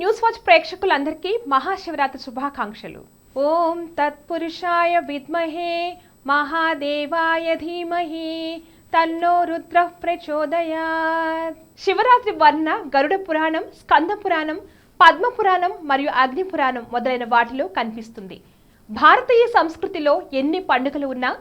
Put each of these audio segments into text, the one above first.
News watch ప్రేక్షకులందరికీ మహాశివరాత్రి శుభాకాంక్షలు. ఓం తత్పురుషాయ విద్మహే మహాదేవాయ ధీమహి తన్నో రుద్రః ప్రచోదయాత్. శివరాత్రి వర్ణ గరుడ పురాణం, స్కంద పురాణం, పద్మ పురాణం మరియు అగ్ని పురాణం మొదలైన వాటిలో కనిపిస్తుంది. భారతీయ సంస్కృతిలో ఎన్ని పండుగలు ఉన్నా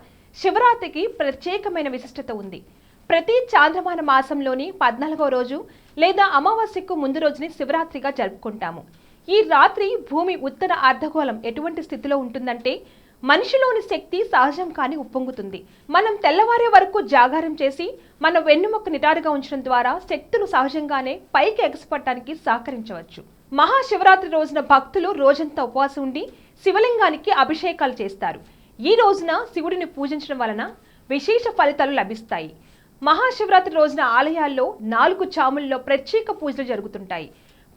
శివరాత్రికి ప్రత్యేకమైన విశిష్టత ఉంది. ప్రతి చాంద్రమాన మాసంలోని 14వ రోజు లేదా అమావాస్యకు ముందు రోజుని శివరాత్రిగా జరుపుకుంటాము. ఈ రాత్రి భూమి ఉత్తర అర్ధగోళం ఎటువంటి స్థితిలో ఉంటుందంటే మనిషిలోని శక్తి సహజం కాని ఉప్పొంగుతుంది. మనం తెల్లవారే వరకు జాగారం చేసి మన వెన్నుముక్క నిటారుగా ఉంచడం ద్వారా శక్తులు సహజంగానే పైకి ఎగసిపట్టడానికి సహకరించవచ్చు. మహాశివరాత్రి రోజున భక్తులు రోజంతా ఉపవాసం ఉండి శివలింగానికి అభిషేకాలు చేస్తారు. ఈ రోజున శివుడిని పూజించడం వలన విశేష ఫలితాలు లభిస్తాయి. మహాశివరాత్రి రోజున ఆలయాల్లో 4 జాముల్లో ప్రత్యేక పూజలు జరుగుతుంటాయి.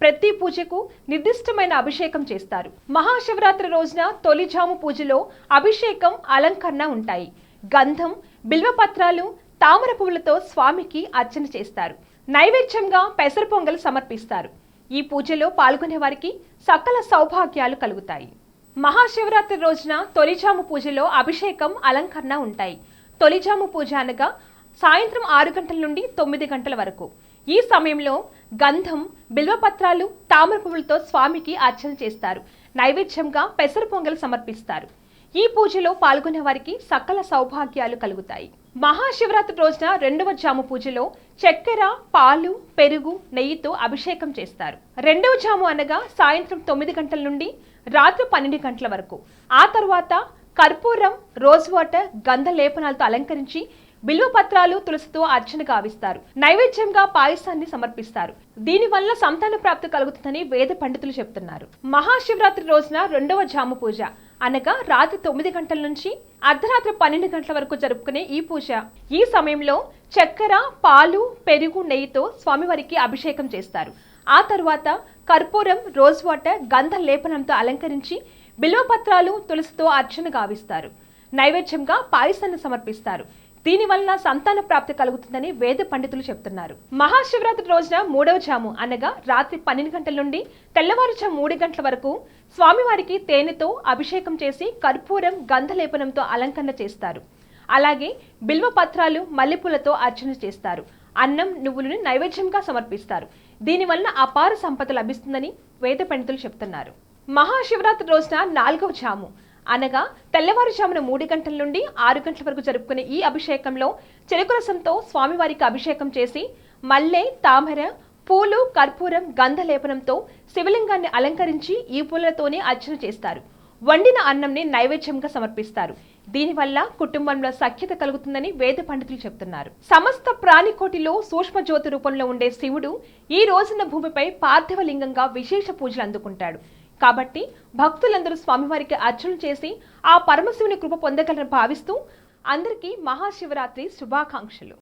ప్రతి పూజకు నిర్దిష్టమైన అభిషేకం చేస్తారు. మహాశివరాత్రి రోజున తొలి జాము పూజలో అభిషేకం, అలంకరణ ఉంటాయి. గంధం, బిల్వపత్రాలు, తామర పువ్వులతో స్వామికి అర్చన చేస్తారు. నైవేద్యంగా పెసర పొంగలు సమర్పిస్తారు. ఈ పూజలో పాల్గొనే వారికి సకల సౌభాగ్యాలు కలుగుతాయి. మహాశివరాత్రి రోజున తొలిజాము పూజలో అభిషేకం, అలంకరణ ఉంటాయి. తొలిజాము పూజ అనగా సాయంత్రం 6 గంటల నుండి 9 గంటల వరకు. ఈ సమయంలో గంధం, బిల్వపత్రాలు, తామర పువ్వులతో స్వామికి అర్చన చేస్తారు. నైవేద్యంగా పెసర పొంగలు సమర్పిస్తారు. ఈ పూజలో పాల్గొనే వారికి సకల సౌభాగ్యాలు కలుగుతాయి. మహాశివరాత్రి రోజున 2వ జాము పూజలో చక్కెర, పాలు, పెరుగు, నెయ్యితో అభిషేకం చేస్తారు. 2వ జాము అనగా సాయంత్రం 9 గంటల నుండి రాత్రి 12 గంటల వరకు. ఆ తర్వాత కర్పూరం, రోజ్ వాటర్, గంధ లేపనాలతో అలంకరించి బిల్వపత్రాలు, తులసితో అర్చన గావిస్తారు. నైవేద్యంగా పాయసాన్ని సమర్పిస్తారు. దీనివల్ల సంతాన ప్రాప్తి కలుగుతుందని వేద పండితులు చెప్తున్నారు. మహాశివరాత్రి రోజున 2వ జాము పూజ అనగా రాత్రి 9 గంటల నుంచి అర్ధరాత్రి 12 గంటల వరకు జరుపుకునే ఈ పూజ. ఈ సమయంలో చక్కెర, పాలు, పెరుగు, నెయ్యితో స్వామివారికి అభిషేకం చేస్తారు. ఆ తర్వాత కర్పూరం, రోజ్ వాటర్, గంధ లేపనంతో అలంకరించి బిల్వపత్రాలు, తులసితో అర్చన గావిస్తారు. నైవేద్యంగా పాయసాన్ని సమర్పిస్తారు. దీనివల్ల సంతాన ప్రాప్తి కలుగుతుందని వేద పండితులు చెప్తున్నారు. మహాశివరాత్రి రోజున 3వ జాము అనగా రాత్రి 12 గంటల నుండి తెల్లవారుజాము 3 గంటల వరకు స్వామివారికి తేనెతో అభిషేకం చేసి కర్పూరం, గంధలేపనంతో అలంకరణ చేస్తారు. అలాగే బిల్వపత్రాలు, మల్లెపూలతో అర్చన చేస్తారు. అన్నం, నువ్వులను నైవేద్యంగా సమర్పిస్తారు. దీనివల్ల అపార సంపద లభిస్తుందని వేద పండితులు చెప్తున్నారు. మహాశివరాత్రి రోజున 4వ జాము అనగా తెల్లవారుజామున 3 గంటల నుండి 6 గంటల వరకు జరుపుకునే ఈ అభిషేకంలో చెరుకు రసంతో స్వామివారికి అభిషేకం చేసి మల్లె, తామర పూలు, కర్పూరం, గంధ లేపనంతో శివలింగాన్ని అలంకరించి ఈ పూలతోనే అర్చన చేస్తారు. వండిన అన్నంని నైవేద్యంగా సమర్పిస్తారు. దీనివల్ల కుటుంబంలో సఖ్యత కలుగుతుందని వేద పండితులు చెప్తున్నారు. సమస్త ప్రాణికోటిలో సూక్ష్మ జ్యోతి రూపంలో ఉండే శివుడు ఈ రోజున భూమిపై పార్థివ లింగంగా విశేష పూజలు అందుకుంటాడు. కాబట్టి భక్తులందరూ స్వామివారికి అర్చనలు చేసి ఆ పరమశివుని కృప పొందగలని భావిస్తూ అందరికీ మహాశివరాత్రి శుభాకాంక్షలు.